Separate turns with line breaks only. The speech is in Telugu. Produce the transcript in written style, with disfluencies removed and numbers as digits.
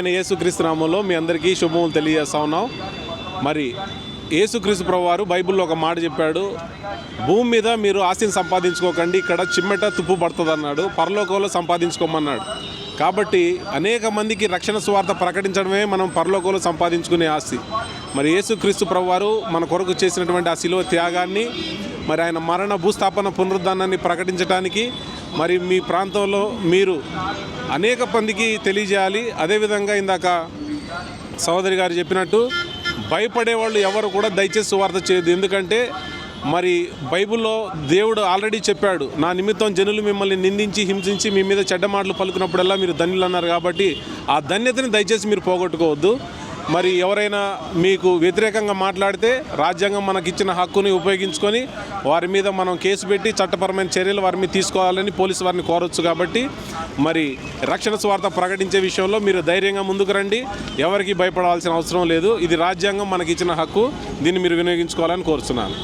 యేసుక్రీస్తు నామంలో మీ అందరికీ శుభములు తెలియజేస్తా ఉన్నాం. మరి యేసుక్రీస్తు ప్రభువారు బైబిల్లో ఒక మాట చెప్పాడు, భూమి మీద మీరు ఆస్తిని సంపాదించుకోకండి, ఇక్కడ చిమ్మెట తుప్పు పడుతుంది అన్నాడు, పరలోకంలో సంపాదించుకోమన్నాడు. కాబట్టి అనేక మందికి రక్షణ సువార్త ప్రకటించడమే మనం పరలోకంలో సంపాదించుకునే ఆస్తి. మరి యేసుక్రీస్తు ప్రభువారు మన కొరకు చేసినటువంటి ఆ శిలువ త్యాగాన్ని, మరి ఆయన మరణ భూస్థాపన పునరుద్ధానాన్ని ప్రకటించడానికి మరి మీ ప్రాంతంలో మీరు అనేక మందికి తెలియజేయాలి. అదేవిధంగా ఇందాక సహోదరి గారు చెప్పినట్టు భయపడేవాళ్ళు ఎవరు కూడా దయచేసి సువార్త చేయొద్దు. ఎందుకంటే మరి బైబిల్లో దేవుడు ఆల్రెడీ చెప్పాడు, నా నిమిత్తం జనులు మిమ్మల్ని నిందించి హింసించి మీ మీద చెడ్డ మాటలు పలుకున్నప్పుడల్లా మీరు ధన్యులు అన్నారు. కాబట్టి ఆ ధన్యతని దయచేసి మీరు పోగొట్టుకోవద్దు. మరి ఎవరైనా మీకు వ్యతిరేకంగా మాట్లాడితే రాజ్యాంగం మనకిచ్చిన హక్కుని ఉపయోగించుకొని వారి మీద మనం కేసు పెట్టి చట్టపరమైన చర్యలు వారి మీద తీసుకోవాలని పోలీసు వారిని కోరవచ్చు. కాబట్టి మరి రక్షణ సువార్త ప్రకటించే విషయంలో మీరు ధైర్యంగా ముందుకు రండి, ఎవరికి భయపడాల్సిన అవసరం లేదు. ఇది రాజ్యాంగం మనకిచ్చిన హక్కు, దీన్ని మీరు వినియోగించుకోవాలని కోరుతున్నాను.